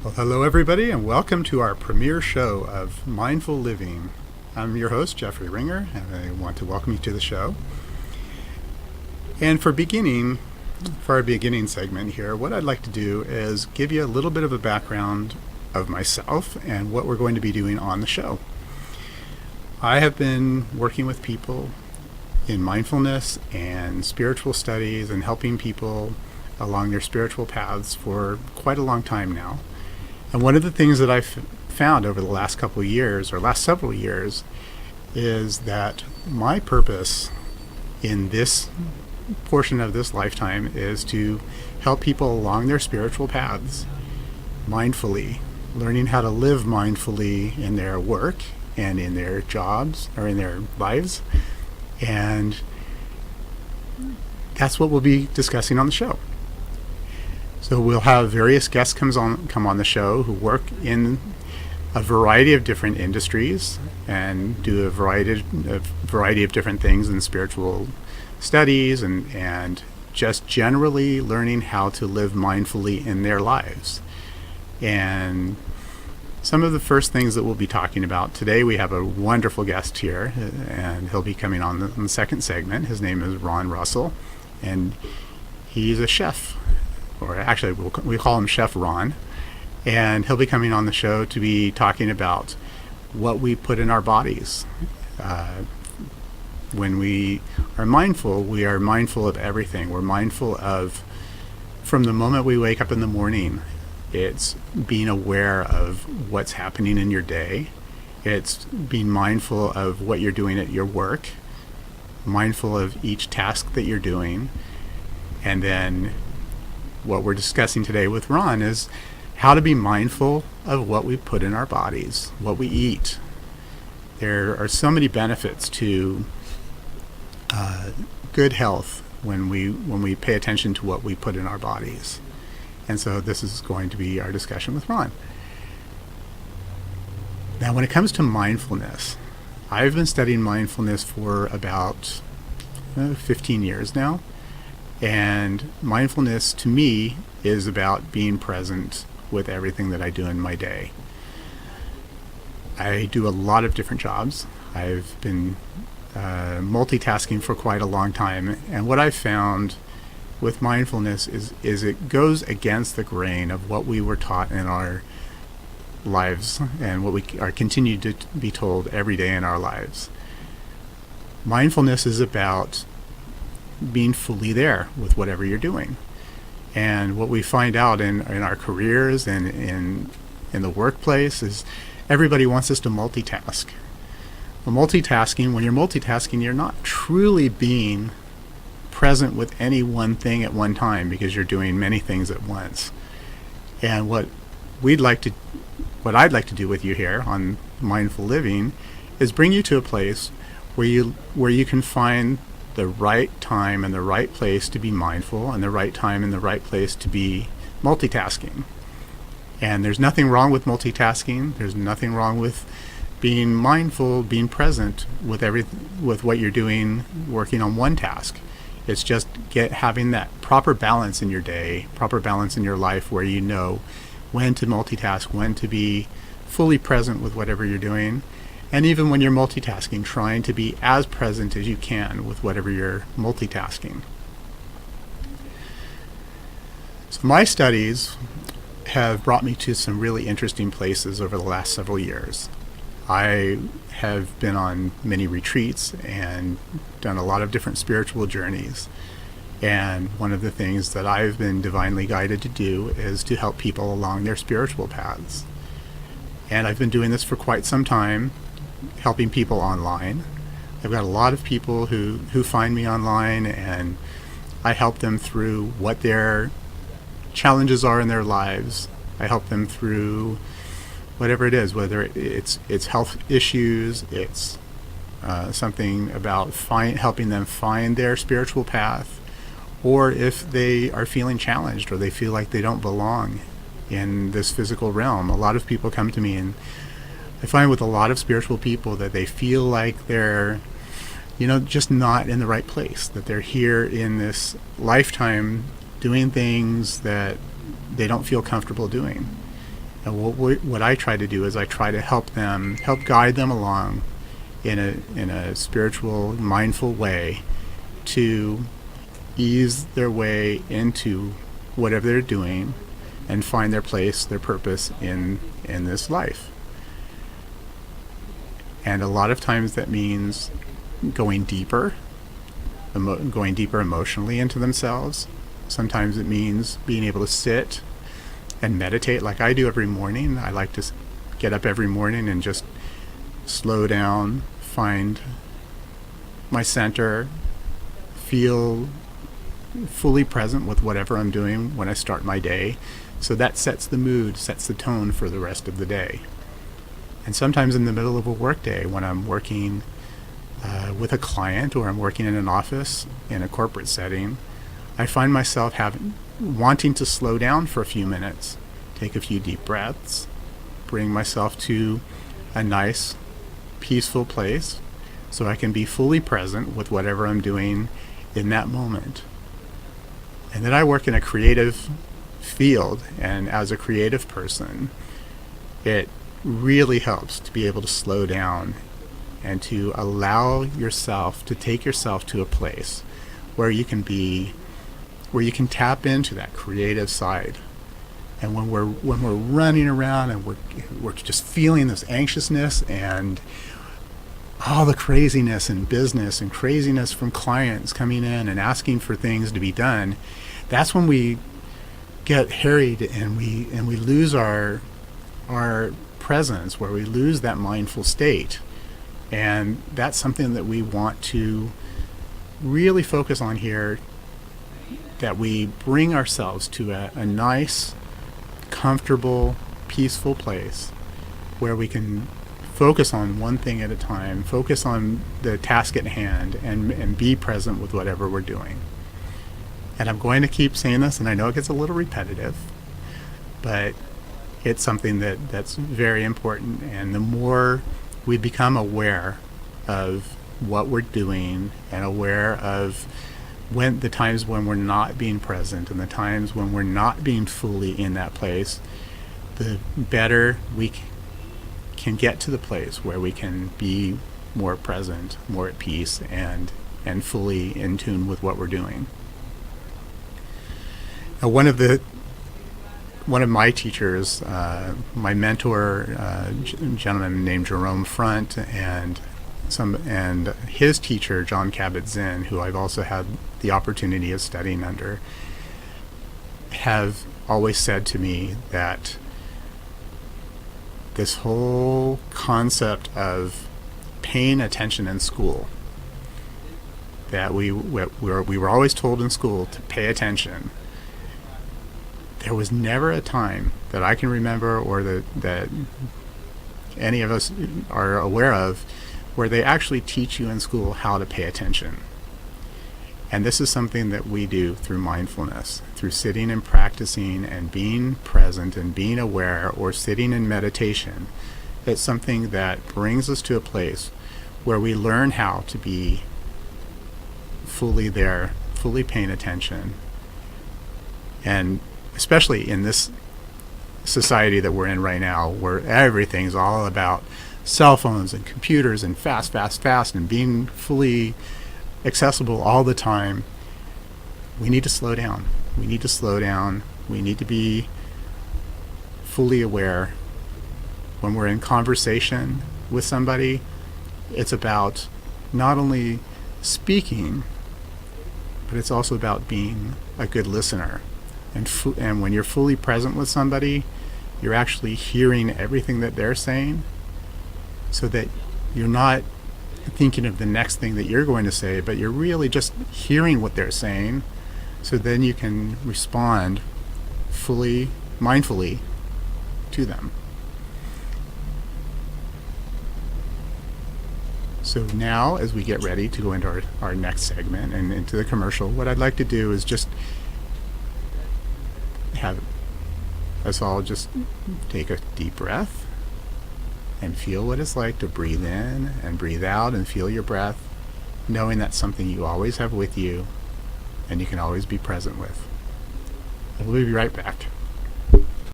Well, hello, everybody, and welcome to our premiere show of Mindful Living. I'm your host, Jeffrey Ringer, and I want to welcome you to the show. And for our beginning segment here, what I'd like to do is give you a little bit of a background of myself and what we're going to be doing on the show. I have been working with people in mindfulness and spiritual studies and helping people along their spiritual paths for quite a long time now. And one of the things that I've found over the last several years, is that my purpose in this portion of this lifetime is to help people along their spiritual paths mindfully, learning how to live mindfully in their work and in their jobs or in their lives. And that's what we'll be discussing on the show. So we'll have various guests come on the show who work in a variety of different industries and do a variety of different things in spiritual studies and just generally learning how to live mindfully in their lives. And some of the first things that we'll be talking about today, we have a wonderful guest here, and he'll be coming on the second segment. His name is Ron Russell, and he's a chef. Or actually, we call him Chef Ron, and he'll be coming on the show to be talking about what we put in our bodies. When we are mindful of everything. We're mindful of, from the moment we wake up in the morning, it's being aware of what's happening in your day. It's being mindful of what you're doing at your work, mindful of each task that you're doing, and then what we're discussing today with Ron is how to be mindful of what we put in our bodies, what we eat. There are so many benefits to good health when we pay attention to what we put in our bodies. And so this is going to be our discussion with Ron. Now, when it comes to mindfulness, I've been studying mindfulness for about 15 years now. And mindfulness, to me, is about being present with everything that I do in my day. I do a lot of different jobs. I've been multitasking for quite a long time. And what I've found with mindfulness is it goes against the grain of what we were taught in our lives and what we are continued to be told every day in our lives. Mindfulness is about being fully there with whatever you're doing. And what we find out in our careers and in the workplace is everybody wants us to multitask. Well, when you're multitasking, you're not truly being present with any one thing at one time because you're doing many things at once. And what I'd like to do with you here on Mindful Living is bring you to a place where you can find the right time and the right place to be mindful, and the right time and the right place to be multitasking. And there's nothing wrong with multitasking. There's nothing wrong with being mindful, being present with what you're doing, working on one task. It's just having that proper balance in your day, proper balance in your life, where you know when to multitask, when to be fully present with whatever you're doing. And even when you're multitasking, trying to be as present as you can with whatever you're multitasking. So my studies have brought me to some really interesting places over the last several years. I have been on many retreats and done a lot of different spiritual journeys. And one of the things that I've been divinely guided to do is to help people along their spiritual paths. And I've been doing this for quite some time, helping people online. I've got a lot of people who find me online, and I help them through what their challenges are in their lives. I help them through whatever it is, whether it's health issues, it's something about helping them find their spiritual path, or if they are feeling challenged or they feel like they don't belong in this physical realm. A lot of people come to me, and I find with a lot of spiritual people that they feel like they're, just not in the right place, that they're here in this lifetime doing things that they don't feel comfortable doing. And what I try to do is I try to help guide them along in a spiritual, mindful way to ease their way into whatever they're doing and find their place, their purpose in this life. And a lot of times that means going deeper emotionally into themselves. Sometimes it means being able to sit and meditate like I do every morning. I like to get up every morning and just slow down, find my center, feel fully present with whatever I'm doing when I start my day. So that sets the mood, sets the tone for the rest of the day. And sometimes in the middle of a workday, when I'm working with a client or I'm working in an office in a corporate setting, I find myself wanting to slow down for a few minutes, take a few deep breaths, bring myself to a nice, peaceful place so I can be fully present with whatever I'm doing in that moment. And then I work in a creative field, and as a creative person, it really helps to be able to slow down and to allow yourself to take yourself to a place where you can tap into that creative side. And when we're running around and we're just feeling this anxiousness and all the craziness in business and craziness from clients coming in and asking for things to be done, that's when we get harried and we lose our presence, where we lose that mindful state. And that's something that we want to really focus on here, that we bring ourselves to a nice, comfortable, peaceful place where we can focus on one thing at a time, focus on the task at hand, and be present with whatever we're doing. And I'm going to keep saying this, and I know it gets a little repetitive, but it's something that's very important. And the more we become aware of what we're doing and aware of when the times when we're not being present and the times when we're not being fully in that place, the better we can get to the place where we can be more present, more at peace, and fully in tune with what we're doing. One of my teachers, my mentor, a gentleman named Jerome Front, and his teacher, John Kabat-Zinn, who I've also had the opportunity of studying under, have always said to me that this whole concept of paying attention in school, that we were always told in school to pay attention. There was never a time that I can remember, or that any of us are aware of, where they actually teach you in school how to pay attention. And this is something that we do through mindfulness, through sitting and practicing and being present and being aware, or sitting in meditation. It's something that brings us to a place where we learn how to be fully there, fully paying attention. And especially in this society that we're in right now, where everything's all about cell phones and computers and fast, and being fully accessible all the time, we need to slow down. We need to be fully aware. When we're in conversation with somebody, it's about not only speaking, but it's also about being a good listener. And when you're fully present with somebody, you're actually hearing everything that they're saying, so that you're not thinking of the next thing that you're going to say, but you're really just hearing what they're saying, so then you can respond fully, mindfully to them. So now, as we get ready to go into our next segment and into the commercial, what I'd like to do is just have us all just take a deep breath and feel what it's like to breathe in and breathe out and feel your breath, knowing that's something you always have with you and you can always be present with. And we'll be right back.